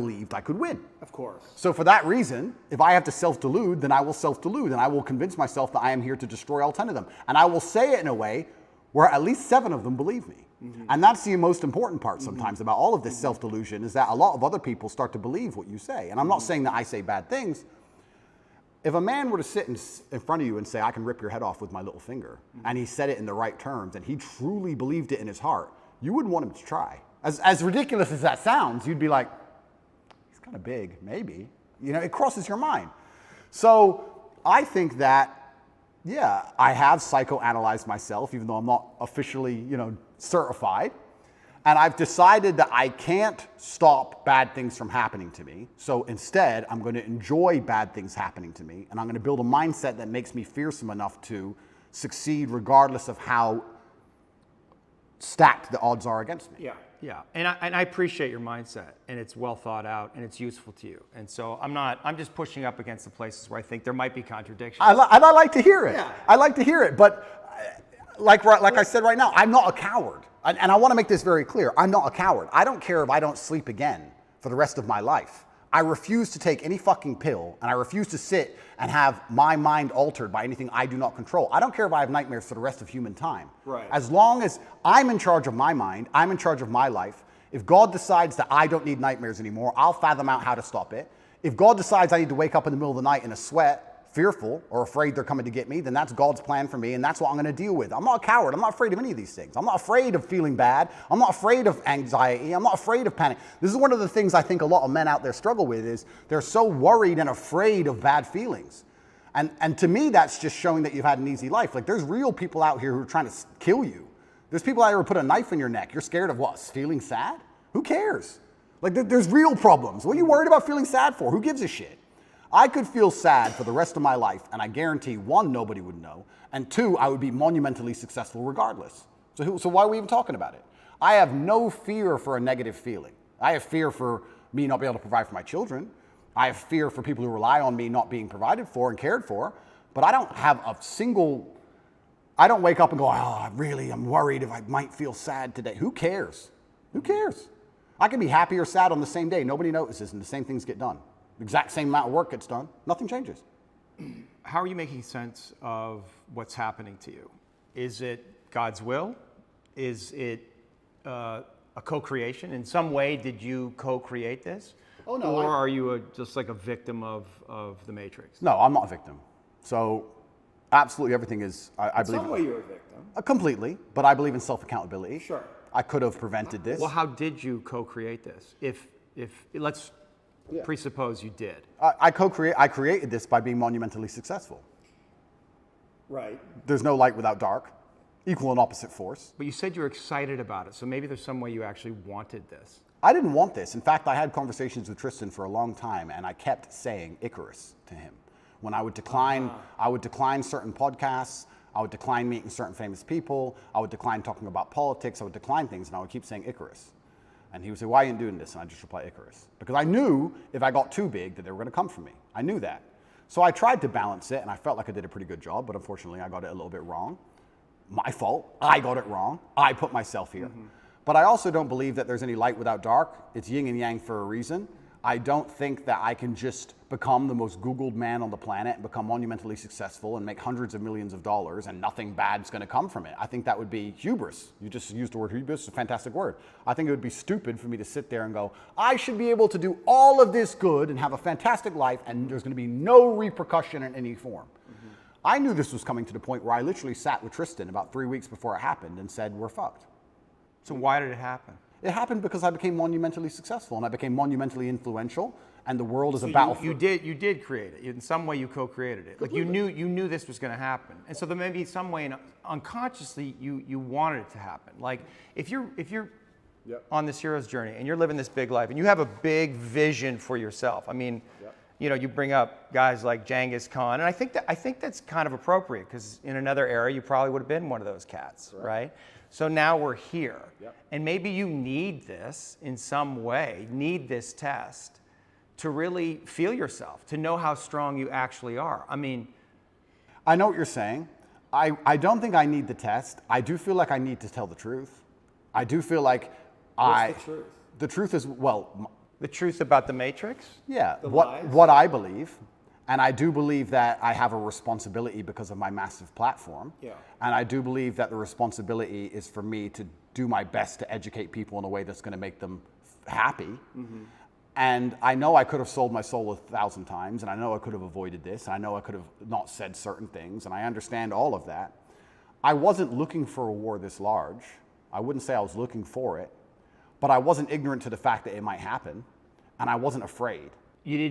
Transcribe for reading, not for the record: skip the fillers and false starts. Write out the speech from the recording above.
believed I could win. Of course. So for that reason, if I have to self-delude, then I will self-delude, and I will convince myself that I am here to destroy all 10 of them. And I will say it in a way where at least 7 of them believe me. And that's the most important part sometimes about all of this self-delusion, is that a lot of other people start to believe what you say. And I'm not saying that I say bad things. If a man were to sit in front of you and say, I can rip your head off with my little finger, and he said it in the right terms, and he truly believed it in his heart, you wouldn't want him to try. As ridiculous as that sounds, you'd be like, he's kind of big, maybe. You know, it crosses your mind. So I think that, yeah, I have psychoanalyzed myself, even though I'm not officially, certified. And I've decided that I can't stop bad things from happening to me. So instead, I'm going to enjoy bad things happening to me. And I'm going to build a mindset that makes me fearsome enough to succeed regardless of how stacked the odds are against me. Yeah. And I appreciate your mindset, and it's well thought out, and it's useful to you. And so I'm just pushing up against the places where I think there might be contradictions. And I like to hear it. Yeah. I like to hear it. But like I said right now, I'm not a coward. And I want to make this very clear. I'm not a coward. I don't care if I don't sleep again for the rest of my life. I refuse to take any fucking pill, and I refuse to sit and have my mind altered by anything I do not control. I don't care if I have nightmares for the rest of human time. Right. As long as I'm in charge of my mind, I'm in charge of my life. If God decides that I don't need nightmares anymore, I'll fathom out how to stop it. If God decides I need to wake up in the middle of the night in a sweat, fearful or afraid they're coming to get me, then that's God's plan for me, and that's what I'm going to deal with. I'm not a coward. I'm not afraid of any of these things. I'm not afraid of feeling bad. I'm not afraid of anxiety. I'm not afraid of panic. This is one of the things I think a lot of men out there struggle with, is they're so worried and afraid of bad feelings. And to me, that's just showing that you've had an easy life. Like, there's real people out here who are trying to kill you. There's people out here who put a knife in your neck. You're scared of what? Feeling sad? Who cares? Like, there's real problems. What are you worried about feeling sad for? Who gives a shit? I could feel sad for the rest of my life, and I guarantee, 1, nobody would know, and 2, I would be monumentally successful regardless. So why are we even talking about it? I have no fear for a negative feeling. I have fear for me not being able to provide for my children. I have fear for people who rely on me not being provided for and cared for, but I don't have I don't wake up and go, I'm worried if I might feel sad today. Who cares? Who cares? I can be happy or sad on the same day. Nobody notices, and the same things get done. The exact same amount of work gets done. Nothing changes. How are you making sense of what's happening to you? Is it God's will? Is it a co-creation? In some way, did you co-create this? Oh, no. Or are you just like a victim of the Matrix? No, I'm not a victim. So absolutely everything is, I believe. In some way you're a victim. Completely, but I believe in self-accountability. Sure. I could have prevented this. Well, how did you co-create this? If let's presuppose you did. I created this by being monumentally successful. Right. There's no light without dark. Equal and opposite force. But you said you were excited about it, so maybe there's some way you actually wanted this. I didn't want this. In fact, I had conversations with Tristan for a long time, and I kept saying Icarus to him. When I would decline, I would decline certain podcasts. I would decline meeting certain famous people. I would decline talking about politics. I would decline things, and I would keep saying Icarus. And he would say, why are you doing this? And I just reply, Icarus. Because I knew if I got too big that they were going to come for me. I knew that. So I tried to balance it, and I felt like I did a pretty good job, but unfortunately I got it a little bit wrong. My fault. I got it wrong. I put myself here. But I also don't believe that there's any light without dark. It's yin and yang for a reason. I don't think that I can just become the most Googled man on the planet and become monumentally successful and make hundreds of millions of dollars and nothing bad's going to come from it. I think that would be hubris. You just used the word hubris. It's a fantastic word. I think it would be stupid for me to sit there and go, I should be able to do all of this good and have a fantastic life, and there's going to be no repercussion in any form. I knew this was coming to the point where I literally sat with Tristan about 3 weeks before it happened and said, we're fucked. So why did it happen? It happened because I became monumentally successful and I became monumentally influential, and the world is a battlefield. You did create it. In some way, you co-created it. Like you knew this was going to happen, and so there may be some way unconsciously you wanted it to happen. Like if you're on this hero's journey and you're living this big life and you have a big vision for yourself. I mean, you bring up guys like Genghis Khan, and I think that's kind of appropriate because in another era you probably would have been one of those cats, right? So now we're here, and maybe you need this in some way, need this test to really feel yourself, to know how strong you actually are. I mean, I know what you're saying. I don't think I need the test. I do feel like I need to tell the truth. I do feel like what's the truth? The truth is, well, The truth about the Matrix? Yeah, lies? what I believe. And I do believe that I have a responsibility because of my massive platform. Yeah. And I do believe that the responsibility is for me to do my best to educate people in a way that's going to make them happy. And I know I could have sold my soul 1,000 times, and I know I could have avoided this, and I know I could have not said certain things, and I understand all of that. I wasn't looking for a war this large. I wouldn't say I was looking for it, but I wasn't ignorant to the fact that it might happen, and I wasn't afraid. You didn't